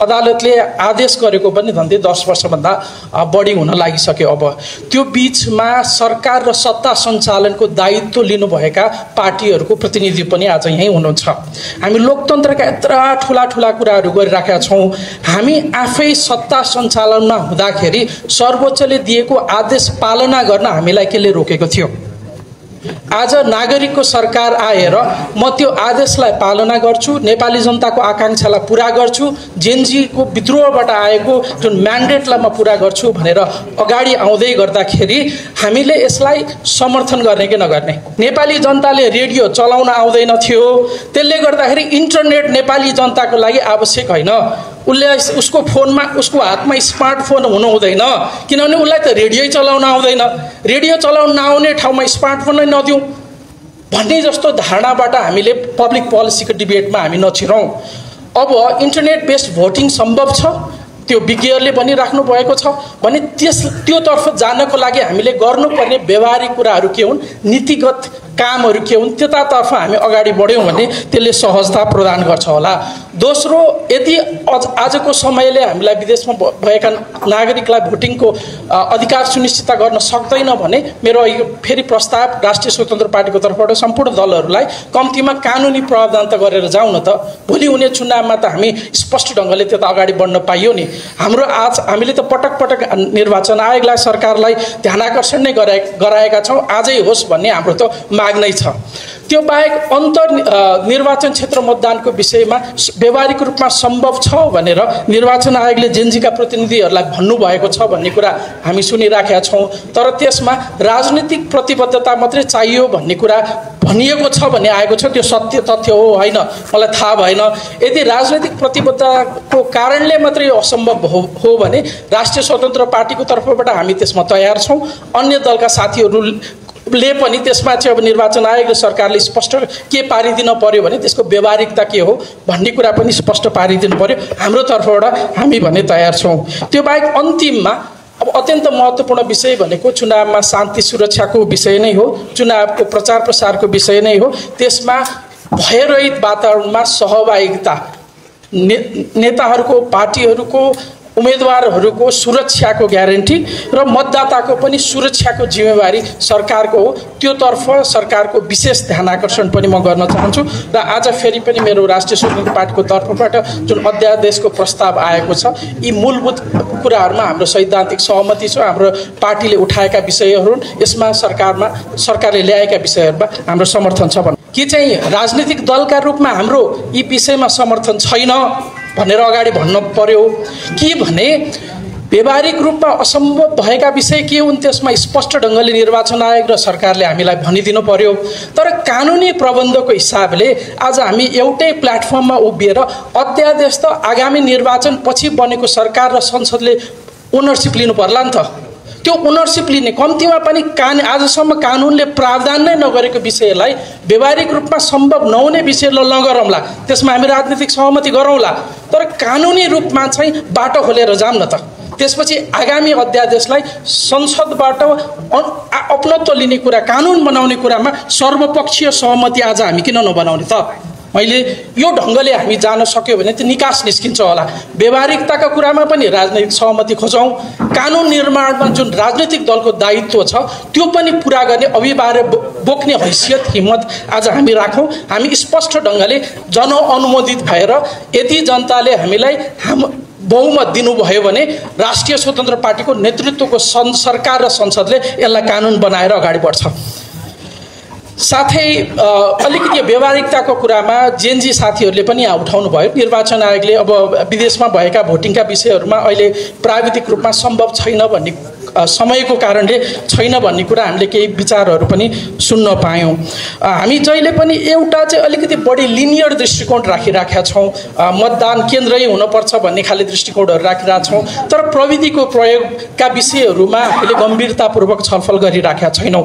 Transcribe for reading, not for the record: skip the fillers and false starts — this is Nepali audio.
अदालतले आदेश गरेको पनि झन्डै 10 वर्षभन्दा बढी हुन लागिसक्यो। अब त्यो बीचमा सरकार र सत्ता सञ्चालनको दायित्व लिनुभएका पार्टीहरूको प्रतिनिधि पनि आज यहीँ हुनुहुन्छ। हामी लोकतन्त्रका यत्रा ठुला ठुला कुराहरू गरिराखेका छौँ। हामी आफै सत्ता सञ्चालनमा हुँदाखेरि सर्वोच्चले दिएको आदेश पालना गर्न हामीलाई केले रोकेको थियो? आज नागरिकको सरकार आएर म त्यो आदेशलाई पालना गर्छु, नेपाली जनताको आकांक्षालाई पुरा गर्छु, जेनजीको विद्रोहबाट आएको जुन म्यान्डेटलाई म पुरा गर्छु भनेर अगाडि आउँदै गर्दाखेरि हामीले यसलाई समर्थन गर्ने कि नगर्ने? नेपाली जनताले रेडियो चलाउन आउँदैन थियो, त्यसले गर्दाखेरि इन्टरनेट नेपाली जनताको लागि आवश्यक होइन। उसको फोनमा, उसको हातमा स्मार्टफोन हुनु हुँदैन, किनभने उसलाई त रेडियो चलाउन आउँदैन। रेडियो चलाउन नआउने ठाउँमा स्मार्टफोन नै नदिउँ भन्ने जस्तो धारणाबाट हामीले पब्लिक पोलिसीको डिबेटमा हामी नछिरौँ। अब इन्टरनेट बेस्ड भोटिङ सम्भव छ, त्यो विज्ञहरूले भनिराख्नु भएको छ भने त्योतर्फ जानको लागि हामीले गर्नुपर्ने व्यवहारिक कुराहरू के हुन्, नीतिगत कामहरू के हुन्, त्यतातर्फ हामी अगाडि बढ्यौँ भने त्यसले सहजता प्रदान गर्छ होला। दोस्रो, यदि आजको समयले हामीलाई विदेशमा भएका नागरिकलाई भोटिङको अधिकार सुनिश्चित गर्न सक्दैन भने मेरो यो फेरि प्रस्ताव राष्ट्रिय स्वतन्त्र पार्टीको तर्फबाट सम्पूर्ण दलहरूलाई कम्तीमा कानुनी प्रावधान त गरेर जाउँ न त। भोलि हुने चुनावमा त हामी स्पष्ट ढङ्गले त्यता अगाडि बढ्न पाइयो नि। हामीले त पटक पटक निर्वाचन आयोगलाई, सरकारलाई ध्यानाकर्षण नै गराएका छौँ, आजै होस् भन्ने हाम्रो त माग नै छ। त्यो बाहेक निर्वाचन क्षेत्र मतदानको विषयमा व्यवहारिक रूपमा सम्भव छ भनेर निर्वाचन आयोगले जेनजीका प्रतिनिधिहरूलाई भन्नुभएको छ भन्ने कुरा हामी सुनिराखेका छौँ। तर त्यसमा राजनीतिक प्रतिबद्धता मात्रै चाहियो भन्ने कुरा भनिएको छ भन्ने आएको छ। त्यो सत्य तथ्य हो होइन मलाई थाहा भएन। यदि राजनीतिक प्रतिबद्धताको कारणले मात्रै असम्भव हो भने राष्ट्रिय स्वतन्त्र पार्टीको तर्फबाट हामी त्यसमा तयार छौँ। अन्य दलका साथीहरूले पनि त्यसमा चाहिँ अब निर्वाचन आयोग र सरकारले स्पष्ट के पारिदिन पर्यो भने त्यसको व्यवहारिकता के हो भन्ने कुरा पनि स्पष्ट पारिदिनु पर्यो। हाम्रो तर्फबाट हामी भने तयार छौँ। त्यो बाहेक अन्तिममा अब अत्यन्त महत्त्वपूर्ण विषय भनेको चुनावमा शान्ति सुरक्षाको विषय नै हो, चुनावको प्रचार प्रसारको विषय नै हो। त्यसमा भयरहित वातावरणमा सहभागिता, नेताहरूको, पार्टीहरूको, उम्मेदवारहरूको सुरक्षाको ग्यारेन्टी र मतदाताको पनि सुरक्षाको जिम्मेवारी सरकारको हो। त्योतर्फ सरकारको विशेष ध्यानाकर्षण पनि म गर्न चाहन्छु। र आज फेरि पनि मेरो राष्ट्रिय स्वतन्त्र पार्टीको तर्फबाट जुन अध्यादेशको प्रस्ताव आएको छ, यी मूलभूत कुराहरूमा हाम्रो सैद्धान्तिक सहमति छ। हाम्रो पार्टीले उठाएका विषयहरू, यसमा सरकारले ल्याएका विषयहरूमा हाम्रो समर्थन छ। के चाहिँ राजनीतिक दलका रूपमा हाम्रो यी विषयमा समर्थन छैन भनेर अगाडि भन्न पर्यो कि भने व्यवहारिक रूपमा असम्भव भएका विषय के हुन् त्यसमा स्पष्ट ढङ्गले निर्वाचन आयोग र सरकारले हामीलाई भनिदिनु पर्यो। तर कानुनी प्रबन्धको हिसाबले आज हामी एउटै प्लेटफर्ममा उभिएर अध्यादेश त आगामी निर्वाचन पछि बनेको सरकार र संसदले ओनरसिप लिनु पर्ला नि त। त्यो ओनरसिप लिने कम्तीमा पनि आजसम्म कानुनले प्रावधान नै नगरेको विषयलाई व्यवहारिक रूपमा सम्भव नहुने विषयलाई नगरौँला, त्यसमा हामी राजनीतिक सहमति गरौँला। तर कानुनी रूपमा चाहिँ बाटो खोलेर जाऊँ न त। त्यसपछि आगामी अध्यादेशलाई संसदबाट अपनत्व लिने कुरा, कानुन बनाउने कुरामा सर्वपक्षीय सहमति आज हामी किन नबनाउने त? मैले यो ढङ्गले हामी जान सक्यो भने त्यो निकास निस्किन्छ होला। व्यवहारिकताका कुरामा पनि राजनैतिक सहमति खोजौँ। कानुन निर्माणमा जुन राजनीतिक दलको दायित्व छ त्यो पनि पुरा गर्ने अभिभार बोक्ने हैसियत, हिम्मत आज हामी राखौँ। हामी स्पष्ट ढङ्गले जनअनुमोदित भएर यदि जनताले हामीलाई बहुमत दिनुभयो भने राष्ट्रिय स्वतन्त्र पार्टीको नेतृत्वको सरकार र संसदले यसलाई कानुन बनाएर अगाडि बढ्छ। साथै अलिकति व्यवहारिकताको कुरामा जेनजी साथीहरूले पनि यहाँ उठाउनु भयो। निर्वाचन आयोगले अब विदेशमा भएका भोटिङका विषयहरूमा अहिले प्राविधिक रूपमा सम्भव छैन भन्ने, समयको कारणले छैन भन्ने कुरा हामीले केही विचारहरू पनि सुन्न पायौँ। हामी जहिले पनि एउटा चाहिँ अलिकति बढी लिनियर दृष्टिकोण राखिराखेका छौँ। मतदान केन्द्रै हुनुपर्छ भन्ने खाले दृष्टिकोणहरू राखिरहेका छौँ। तर प्रविधिको प्रयोगका विषयहरूमा हामीले गम्भीरतापूर्वक छलफल गरिराखेका छैनौँ।